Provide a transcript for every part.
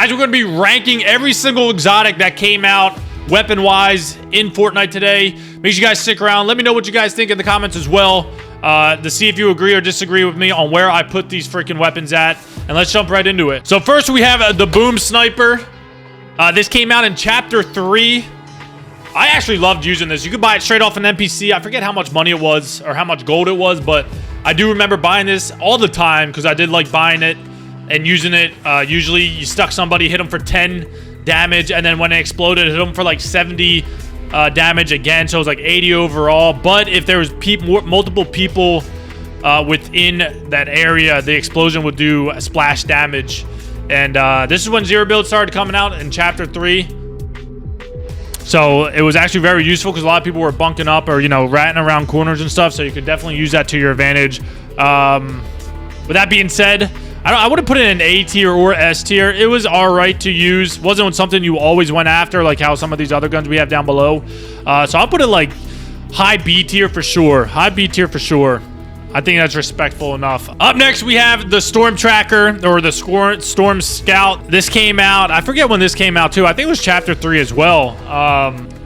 As we're going to be ranking every single exotic that came out weapon-wise in Fortnite today. Make sure you guys stick around. Let me know what you guys think in the comments as well, to see if you agree or disagree with me on where I put these freaking weapons at. And let's jump right into it. So first we have the boom sniper. This came out in chapter 3. I actually loved using this. You could buy it straight off an NPC. I forget how much money it was or how much gold it was, but I do remember buying this all the time because I did like buying it and using it. Usually you stuck somebody, hit them for 10 damage, and then when it exploded, hit them for like 70 damage again. So it was like 80 overall. But if there was multiple people within that area, the explosion would do splash damage. And this is when zero build started coming out in chapter 3. So it was actually very useful because a lot of people were bunking up or, you know, ratting around corners and stuff. So you could definitely use that to your advantage. With that being said, I wouldn't put it in A tier or S tier. It was all right to use. Wasn't something you always went after, like how some of these other guns we have down below. So I'll put it like high B tier for sure. High B tier for sure. I think that's respectful enough. Up next, we have the Storm Tracker, or the Storm Scout. This came out, I forget when this came out too. I think it was chapter 3 as well.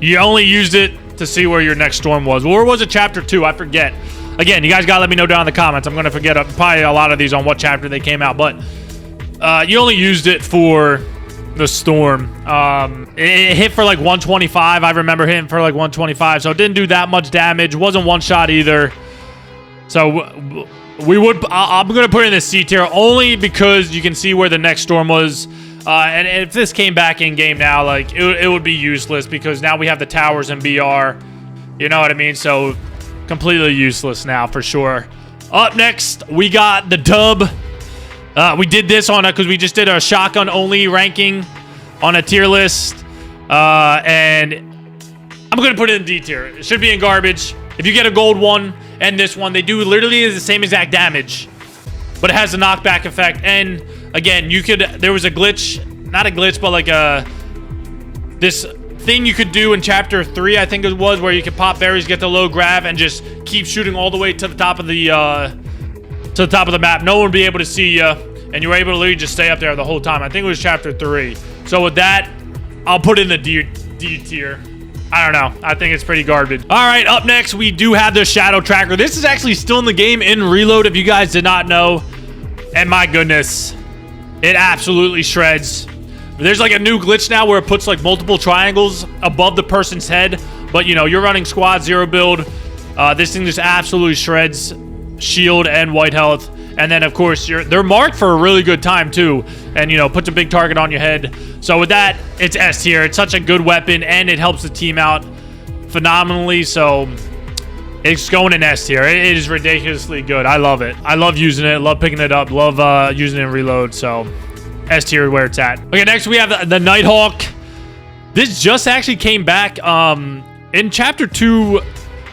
You only used it to see where your next storm was. Or was it chapter 2? I forget. Again, you guys gotta let me know down in the comments. I'm gonna forget probably a lot of these on what chapter they came out, but you only used it for the storm. It hit for like 125. I remember hitting for like 125, so it didn't do that much damage. Wasn't one shot either. So we would. I'm gonna put it in the C tier only because you can see where the next storm was. And if this came back in game now, like it would be useless because now we have the towers and BR. You know what I mean? So completely useless now for sure. Up next, we got the dub. We did this on because we just did a shotgun only ranking on a tier list. And I'm gonna put it in D tier. It should be in garbage. If you get a gold one and this one, they do literally the same exact damage, but it has a knockback effect. And again, there was a glitch, not a glitch, but like this thing you could do in chapter 3, I think it was, where you could pop berries, get the low grab, and just keep shooting all the way to the top of the map. No one would be able to see you, and you were able to literally just stay up there the whole time. I think it was chapter 3. So with that, I'll put it in the D tier. I don't know. I think it's pretty garbage. All right, up next, we do have the Shadow Tracker. This is actually still in the game in reload, if you guys did not know. And my goodness, it absolutely shreds. There's like a new glitch now where it puts like multiple triangles above the person's head. But, you know, you're running squad zero build. This thing just absolutely shreds shield and white health. And then, of course, they're marked for a really good time, too. And, you know, puts a big target on your head. So with that, it's S tier. It's such a good weapon, and it helps the team out phenomenally. So it's going in S tier. It is ridiculously good. I love it. I love using it. Love picking it up. Love using it in reload. So S tier where it's at. Okay, next we have the Nighthawk. This just actually came back in Chapter 2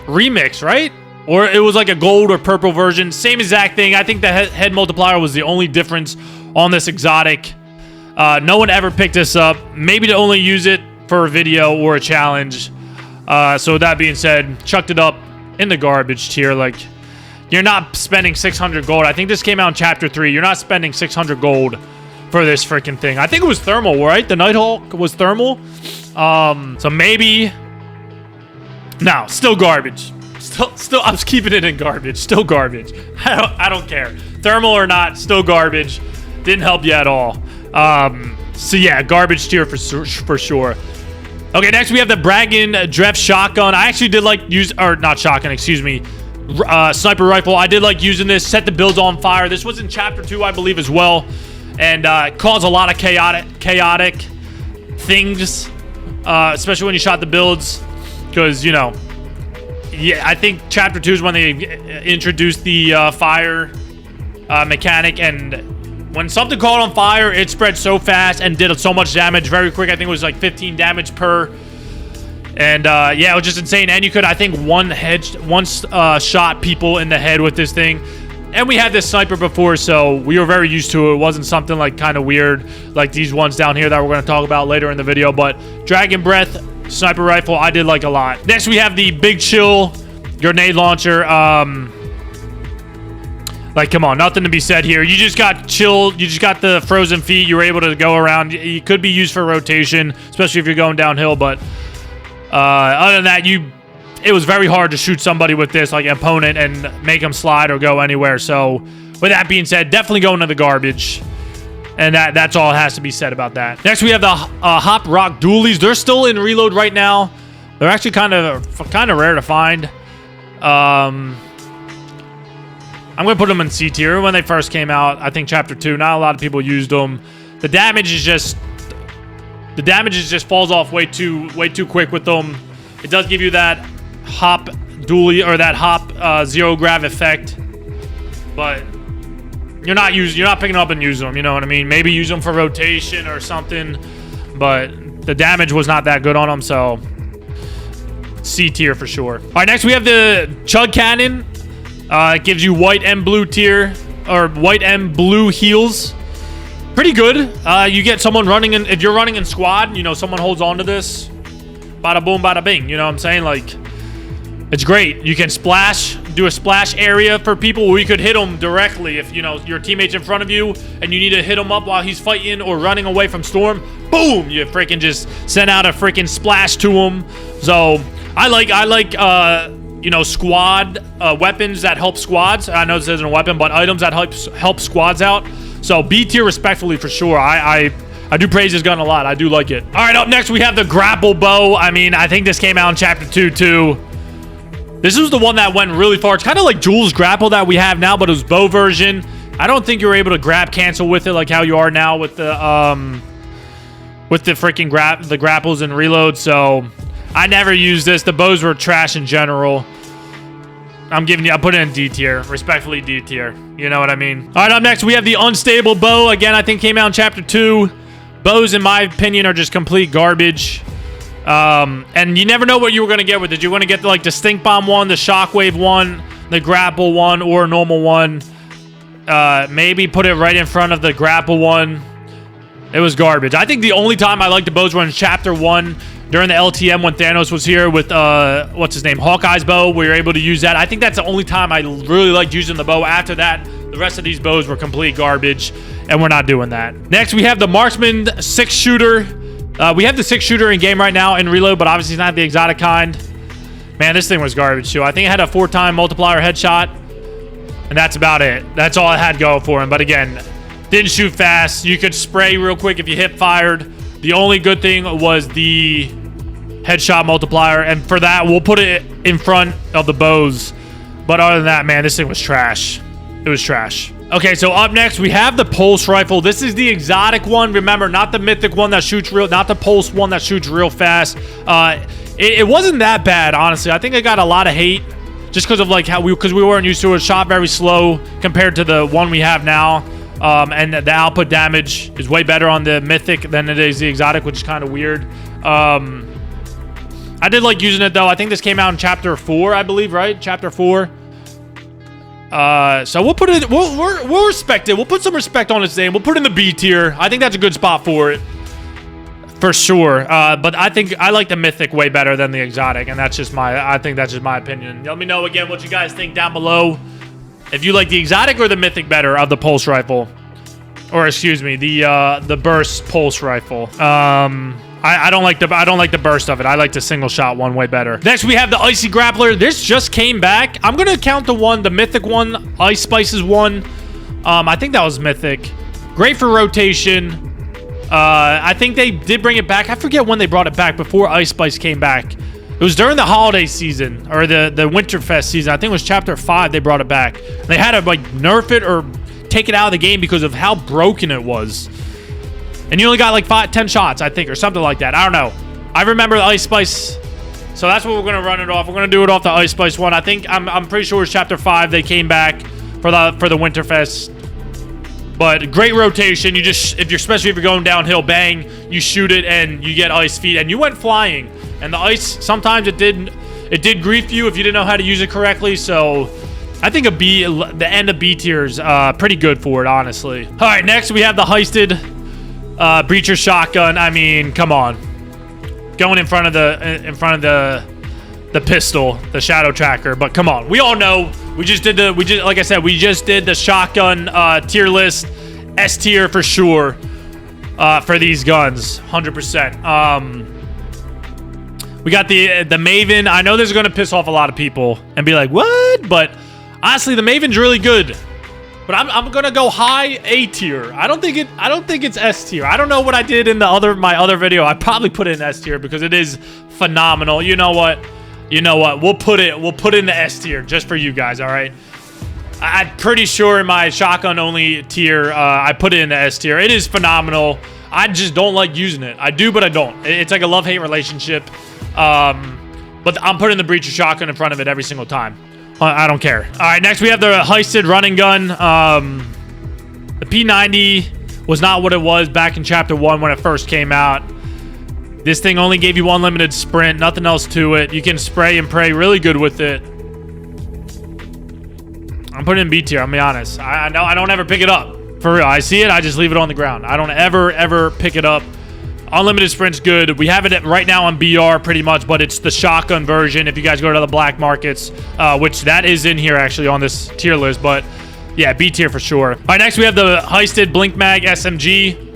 Remix, right? Or it was like a gold or purple version. Same exact thing. I think the head multiplier was the only difference on this exotic. No one ever picked this up. Maybe to only use it for a video or a challenge. So with that being said, chucked it up in the garbage tier. Like, you're not spending 600 gold. I think this came out in Chapter 3. You're not spending 600 gold for this freaking thing. I think it was thermal, right? The Nighthawk was thermal. So maybe... No, still garbage. Still, I'm keeping it in garbage. Still garbage. I don't care. Thermal or not, still garbage. Didn't help you at all. So yeah, garbage tier for sure. Okay, next we have the Braggin Dref shotgun. I actually did like not shotgun, excuse me. Sniper rifle. I did like using this. Set the builds on fire. This was in chapter 2, I believe, as well, and caused a lot of chaotic things, especially when you shot the builds, because you know. Yeah, I think chapter 2 is when they introduced the fire mechanic, and when something caught on fire, it spread so fast and did so much damage very quick. I think it was like 15 damage per. And yeah, it was just insane. And you could, I think, one shot people in the head with this thing. And we had this sniper before, so we were very used to it. It wasn't something like kind of weird like these ones down here that we're going to talk about later in the video. But Dragon Breath sniper rifle, I did like a lot. Next, we have the Big Chill grenade launcher. Like, come on, nothing to be said here. You just got chilled. You just got the frozen feet. You were able to go around. You could be used for rotation, especially if you're going downhill. But other than that, it was very hard to shoot somebody with this, like an opponent, and make them slide or go anywhere. So with that being said, definitely going to the garbage. And that's all has to be said about that. Next, we have the Hop Rock Dualies. They're still in reload right now. They're actually kind of rare to find. I'm going to put them in C tier. When they first came out, I think Chapter 2, not a lot of people used them. The damage is just falls off way too quick with them. It does give you that hop dually or that hop zero grav effect, but you're not picking up and using them, you know what I mean? Maybe use them for rotation or something, but the damage was not that good on them, so C tier for sure. All right, next we have the Chug Cannon. It gives you white and blue tier, or white and blue heals. Pretty good. You get someone running in, if you're running in squad, you know, someone holds on to this. Bada boom, bada bing. You know what I'm saying? Like, it's great. You can splash, do a splash area for people where you could hit them directly if, you know, your teammate's in front of you and you need to hit him up while he's fighting or running away from storm. Boom! You freaking just send out a freaking splash to him. So, I like you know, squad weapons that help squads. I know this isn't a weapon, but items that help squads out. So B tier respectfully for sure. I do praise this gun a lot. I do like it. All right, up next we have the grapple bow. I mean, I think this came out in Chapter 2 too. This was the one that went really far. It's kind of like Jules grapple that we have now, but it was bow version. I don't think you're able to grab cancel with it like how you are now with the freaking grapples and reload. So I never used this. The bows were trash in general. I put it in D tier. Respectfully D tier. You know what I mean? All right, up next, we have the unstable bow. Again, I think came out in Chapter 2. Bows, in my opinion, are just complete garbage. And you never know what you were going to get with it. You're going to get like the stink bomb one, the shockwave one, the grapple one, or a normal one. Maybe put it right in front of the grapple one. It was garbage. I think the only time I liked the bows were in Chapter 1 during the LTM when Thanos was here with, what's his name? Hawkeye's bow. We were able to use that. I think that's the only time I really liked using the bow. After that, the rest of these bows were complete garbage, and we're not doing that. Next, we have the Marksman 6-shooter. We have the 6-shooter in game right now in reload, but obviously it's not the exotic kind. Man, this thing was garbage too. I think it had a 4-time multiplier headshot, and that's about it. That's all I had going for him. But again, didn't shoot fast. You could spray real quick if you hip fired. The only good thing was the headshot multiplier, and for that, we'll put it in front of the bows. But other than that, man, this thing was trash. It was trash. Okay, so up next, we have the pulse rifle. This is the exotic one. Remember, not the mythic one that shoots not the pulse one that shoots real fast. It wasn't that bad, honestly. I think it got a lot of hate just because of like because we weren't used to it. It shot very slow compared to the one we have now. And the output damage is way better on the mythic than it is the exotic, which is kind of weird. I did like using it though. I think this came out in Chapter 4, I believe, right? Chapter 4. So we'll put it. We'll respect it. We'll put some respect on its name. We'll put it in the B tier. I think that's a good spot for it, for sure. But I think I like the mythic way better than the exotic, and that's just I think that's just my opinion. Let me know again what you guys think down below. If you like the exotic or the mythic better of the pulse rifle, or excuse me, the burst pulse rifle. I don't like the burst of it. I like the single shot one way better. Next, we have the icy grappler. This just came back. I'm gonna count the mythic one, Ice Spices one. I think that was mythic. Great for rotation. I think they did bring it back. I forget when they brought it back before Ice Spice came back. It was during the holiday season or the Winterfest season. I think it was Chapter 5 they brought it back. They had to like nerf it or take it out of the game because of how broken it was. And you only got like 10 shots, I think, or something like that. I don't know. I remember the Ice Spice. So that's what we're going to run it off. We're going to do it off the Ice Spice one. I think I'm pretty sure it's Chapter 5 they came back for the Winterfest. But great rotation. You just especially if you're going downhill, bang, you shoot it and you get ice feet and you went flying. And the ice sometimes it did grief you if you didn't know how to use it correctly. So I think the end of B tier is pretty good for it, honestly. All right, next we have the heisted breacher shotgun. I mean, come on, going in front of the pistol, the shadow tracker. But come on, we all know like I said, we just did the shotgun tier list. S tier for sure for these guns, 100%. We got the Maven. I know this is gonna piss off a lot of people and be like, what? But honestly, the Maven's really good. But I'm gonna go high A tier. I don't think it's S tier. I don't know what I did in my other video. I probably put it in S tier because it is phenomenal. You know what? We'll put it in the S tier just for you guys. All right. I'm pretty sure in my shotgun only tier, I put it in the S tier. It is phenomenal. I just don't like using it. I do, but I don't. It's like a love-hate relationship. But I'm putting the breacher shotgun in front of it every single time. I don't care. All right, next we have the heisted running gun. The P90 was not what it was back in Chapter 1 when it first came out. This thing only gave you unlimited sprint, nothing else to it. You can spray and pray really good with it. I'm putting it in B tier, I'll be honest. I don't ever pick it up. For real, I see it, I just leave it on the ground. I don't ever pick it up. Unlimited sprint's good. We have it right now on BR pretty much, but it's the shotgun version if you guys go to the black markets, which that is in here actually on this tier list, but yeah, B tier for sure. All right, next we have the heisted Blink Mag SMG.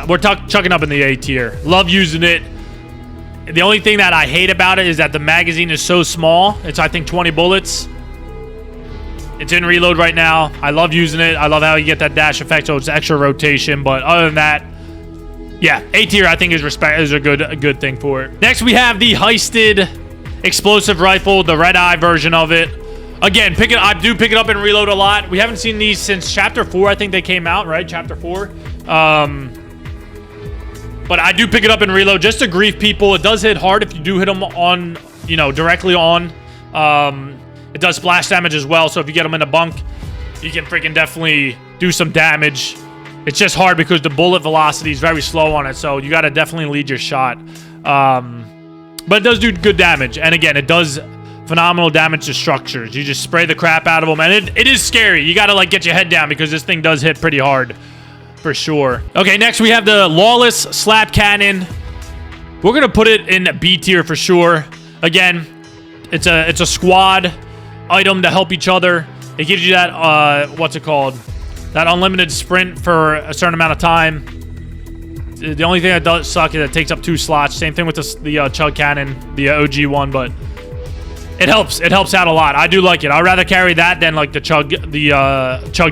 We're chucking up in the A tier. Love using it. The only thing that I hate about it is that the magazine is so small. It's, I think, 20 bullets. It's in reload right now. I love using it. I love how you get that dash effect, so it's extra rotation. But other than that, yeah, A tier I think is a good thing for it. Next we have the heisted explosive rifle, the red eye version of it. Again, I do pick it up and reload a lot. We haven't seen these since Chapter 4. I think they came out, right? Chapter 4. But I do pick it up and reload just to grief people. It does hit hard if you do hit them on, directly on. It does splash damage as well, so if you get them in a bunk, you can freaking definitely do some damage. It's just hard because the bullet velocity is very slow on it, so you got to definitely lead your shot. But it does do good damage, and again, it does phenomenal damage to structures. You just spray the crap out of them, and it is scary. You got to like get your head down because this thing does hit pretty hard, for sure. Okay, next we have the Lawless Slap Cannon. We're gonna put it in B tier for sure. Again, it's a squad item to help each other. It gives you that what's it called? That unlimited sprint for a certain amount of time. The only thing that does suck is it takes up 2 slots. Same thing with the chug cannon, the OG one, but it helps. It helps out a lot. I do like it. I'd rather carry that than like the chug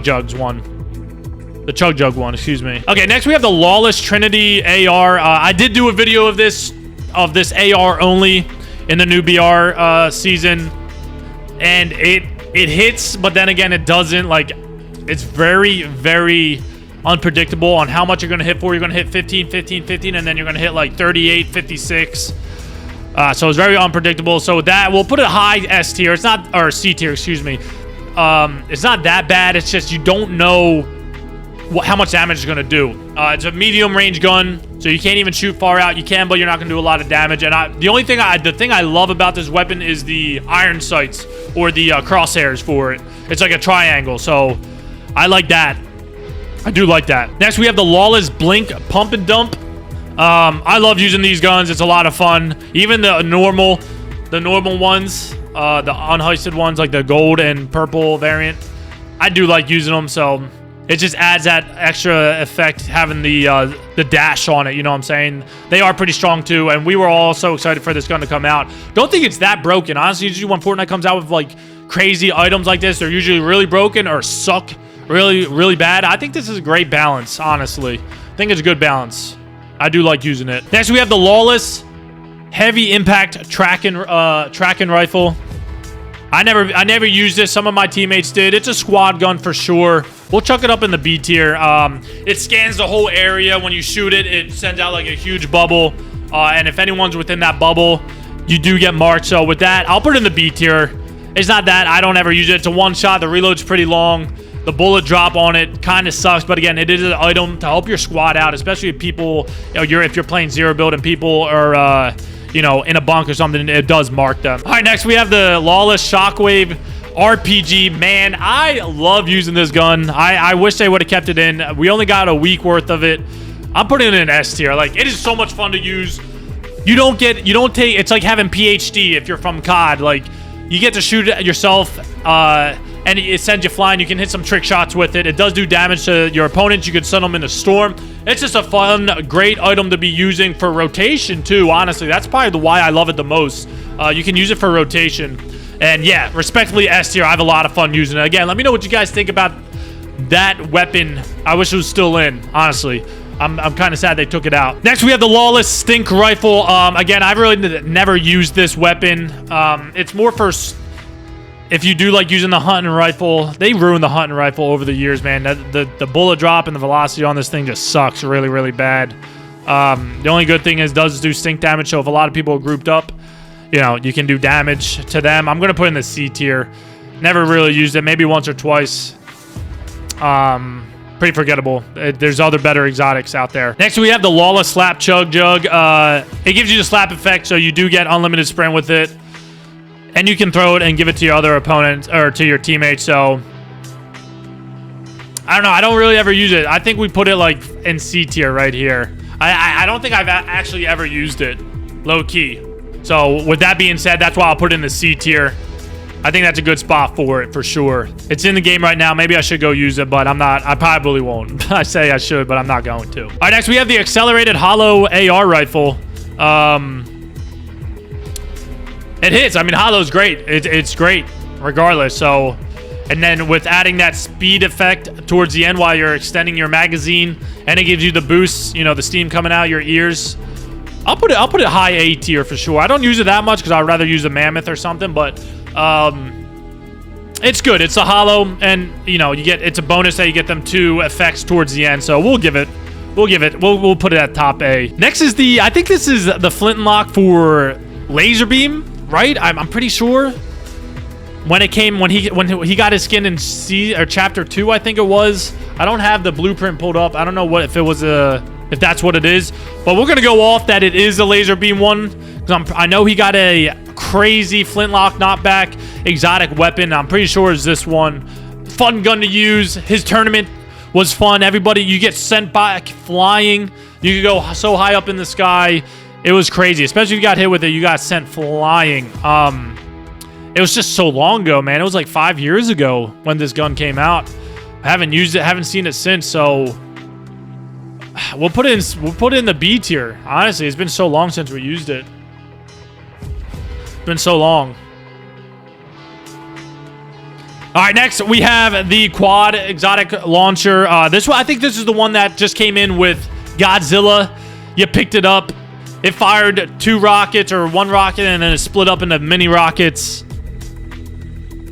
jugs one. The chug jug one, excuse me. Okay, next we have the Lawless Trinity AR. I did do a video of this AR only in the new BR season, and it hits, but then again it doesn't. Like, it's very, very unpredictable on how much you're going to hit for. You're going to hit 15, 15, 15, and then you're going to hit like 38, 56. So it's very unpredictable. So with that, we'll put it high S tier. It's not, or C tier, excuse me. It's not that bad. It's just you don't know how much damage it's going to do. It's a medium range gun, so you can't even shoot far out. You can, but you're not going to do a lot of damage. And the thing I love about this weapon is the iron sights, or the crosshairs for it. It's like a triangle, so I like that. I do like that. Next, we have the Lawless Blink Pump and Dump. I love using these guns. It's a lot of fun. Even the normal ones, the unheisted ones, like the gold and purple variant, I do like using them. So it just adds that extra effect having the dash on it. You know what I'm saying? They are pretty strong too, and we were all so excited for this gun to come out. Don't think it's that broken. Honestly, usually when Fortnite comes out with like crazy items like this, they're usually really broken or suck really, really bad. I think this is a great balance, honestly. I think it's a good balance. I do like using it. Next, we have the Lawless Heavy Impact tracking rifle. I never used this. Some of my teammates did. It's a squad gun for sure. We'll chuck it up in the B tier. It scans the whole area. When you shoot it, it sends out like a huge bubble. And if anyone's within that bubble, you do get marked. So with that, I'll put it in the B tier. It's not that. I don't ever use it. It's a one shot. The reload's pretty long. The bullet drop on it kind of sucks, but again, it is an item to help your squad out, especially if people, if you're playing zero build and people are, in a bunk or something. It does mark them. All right, next we have the Lawless Shockwave RPG. Man, I love using this gun. I wish they would have kept it in. We only got a week worth of it. I'm putting it in S tier. Like, it is so much fun to use. You don't take. It's like having PhD if you're from COD. Like, You get to shoot it yourself, and it sends you flying. You can hit some trick shots with it. It does do damage to your opponents. You could send them in a storm. It's just a fun, great item to be using for rotation too, honestly. That's probably why I love it the most. You can use it for rotation. And yeah, respectfully S tier, I have a lot of fun using it. Again, let me know what you guys think about that weapon. I wish it was still in, honestly. I'm kind of sad they took it out. Next, we have the Lawless Stink Rifle. Again, I've really never used this weapon. It's more for if you do like using the hunting rifle. They ruined the hunting rifle over the years, man. The bullet drop and the velocity on this thing just sucks really, really bad. The only good thing is it does do stink damage, so if a lot of people are grouped up, you know, you can do damage to them. I'm going to put in the C tier. Never really used it, maybe once or twice. Pretty forgettable. There's other better exotics out there. Next, we have the Lawless Slap Chug Jug. It gives you the slap effect, so you do get unlimited sprint with it. And you can throw it and give it to your other opponent or to your teammates. So, I don't know. I don't really ever use it. I think we put it like in C tier right here. I don't think I've actually ever used it. Low key. So, with that being said, that's why I'll put it in the C tier. I think that's a good spot for it, for sure. It's in the game right now. Maybe I should go use it, but I'm not. I probably won't. I say I should, but I'm not going to. All right, next we have the Accelerated Hollow AR Rifle. It hits. I mean, Hollow's great. It's great regardless. So, and then with adding that speed effect towards the end while you're extending your magazine, and it gives you the boost, you know, the steam coming out your ears. I'll put it high A tier for sure. I don't use it that much because I'd rather use a Mammoth or something, but it's good. It's a hollow, and you know, it's a bonus that you get them 2 effects towards the end. So we'll put it at top A. Next is I think this is the flintlock for laser beam, right? I'm pretty sure when he got his skin in chapter 2, I think it was. I don't have the blueprint pulled up. I don't know if that's what it is, but we're gonna go off that it is a laser beam one, because I know he got a crazy flintlock knockback exotic weapon. I'm pretty sure it's this one. Fun gun to use. His tournament was fun. Everybody, you get sent back flying. You could go so high up in the sky. It was crazy, especially if you got hit with it. You got sent flying. It was just so long ago, man. It was like 5 years ago when this gun came out. I haven't used it, haven't seen it since, so we'll put it in the B tier. Honestly, it's been so long since we used it. It's been so long. All right, next we have the quad exotic launcher. This one, I think this is the one that just came in with Godzilla. You picked it up. It fired 2 rockets or 1 rocket, and then it split up into mini rockets.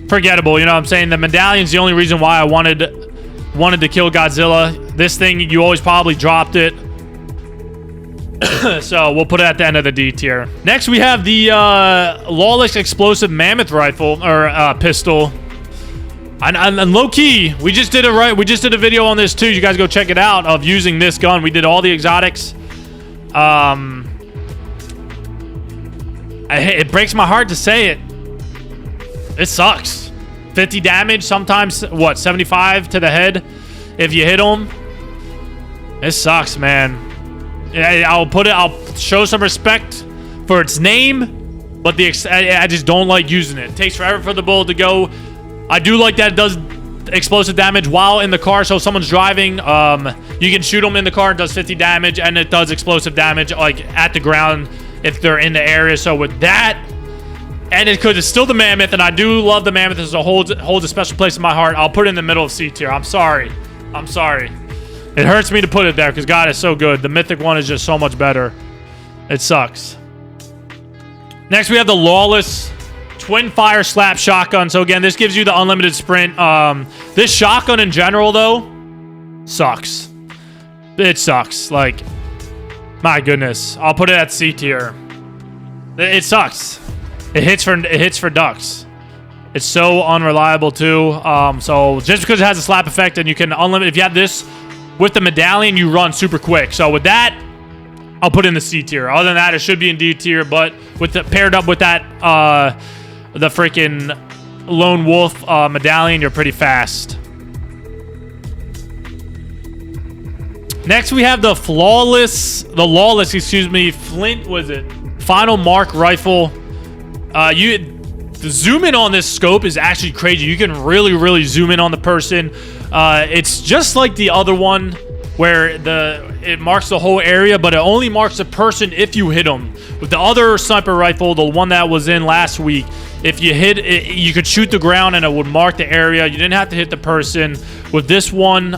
Forgettable, you know what I'm saying? The medallion's the only reason why I wanted to kill Godzilla. This thing, you always probably dropped it. So we'll put it at the end of the D tier. Next, we have the Lawless Explosive Mammoth Rifle or pistol. And low key, we just did a video on this too. You guys go check it out of using this gun. We did all the exotics. It breaks my heart to say it. It sucks. 50 damage, sometimes, what, 75 to the head if you hit them. It sucks, man. I'll show some respect for its name, but I just don't like using it. It takes forever for the bullet to go. I do like that it does explosive damage while in the car, so if someone's driving, you can shoot them in the car, it does 50 damage, and it does explosive damage, like, at the ground if they're in the area. So with that, and because it's still the Mammoth, and I do love the Mammoth, it holds a special place in my heart, I'll put it in the middle of C tier. I'm sorry. It hurts me to put it there because God is so good. The mythic one is just so much better. It sucks. Next, we have the Lawless Twin Fire Slap Shotgun. So again, this gives you the unlimited sprint. This shotgun in general, though, sucks. It sucks. Like, my goodness. I'll put it at C tier. It sucks. It hits for ducks. It's so unreliable too. So just because it has a slap effect and you can unlimited, if you have this with the medallion, you run super quick. So with that, I'll put it in the C tier. Other than that, it should be in D tier. But with paired up with that, the freaking Lone Wolf medallion, you're pretty fast. Next, we have the Lawless, excuse me, Flint, was it? Final Mark Rifle. The zoom in on this scope is actually crazy. You can really zoom in on the person. It's just like the other one where it marks the whole area, but it only marks the person if you hit them. With the other sniper rifle, the one that was in last week, if you hit it, you could shoot the ground and it would mark the area. You didn't have to hit the person. With this one,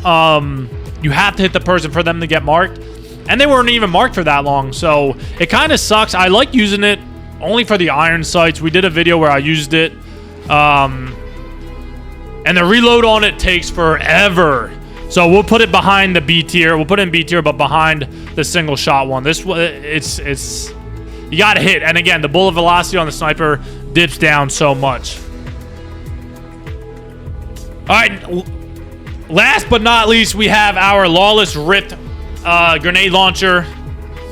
you have to hit the person for them to get marked, and they weren't even marked for that long, so it kind of sucks. I like using it only for the iron sights. We did a video where I used it, and the reload on it takes forever. So we'll put it behind the B tier. We'll put it in B tier, but behind the single shot one. This it's you gotta hit. And again, the bullet velocity on the sniper dips down so much. All right, last but not least, we have our Lawless Rift grenade launcher.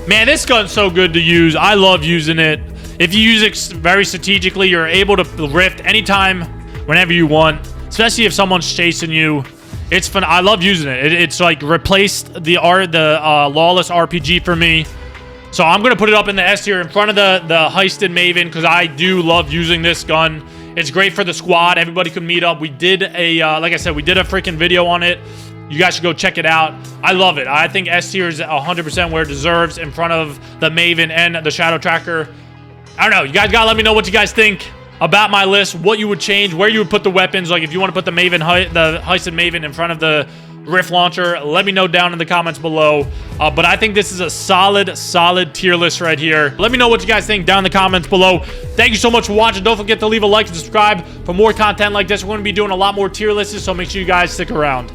Man, this gun's so good to use. I love using it. If you use it very strategically, you're able to rift anytime, whenever you want, especially if someone's chasing you. It's fun. I love using it. It's like replaced the Lawless RPG for me. So I'm going to put it up in the S tier in front of the Heisted Maven, because I do love using this gun. It's great for the squad. Everybody can meet up. We did like I said, we did a freaking video on it. You guys should go check it out. I love it. I think S tier is 100% where it deserves, in front of the Maven and the Shadow Tracker. I don't know. You guys gotta let me know what you guys think about my list, what you would change, where you would put the weapons. Like if you want to put the Maven, the Heisted Maven in front of the Rift launcher, let me know down in the comments below. But I think this is a solid tier list right here. Let me know what you guys think down in the comments below. Thank you so much for watching. Don't forget to leave a like and subscribe for more content like this. We're going to be doing a lot more tier lists, so make sure you guys stick around.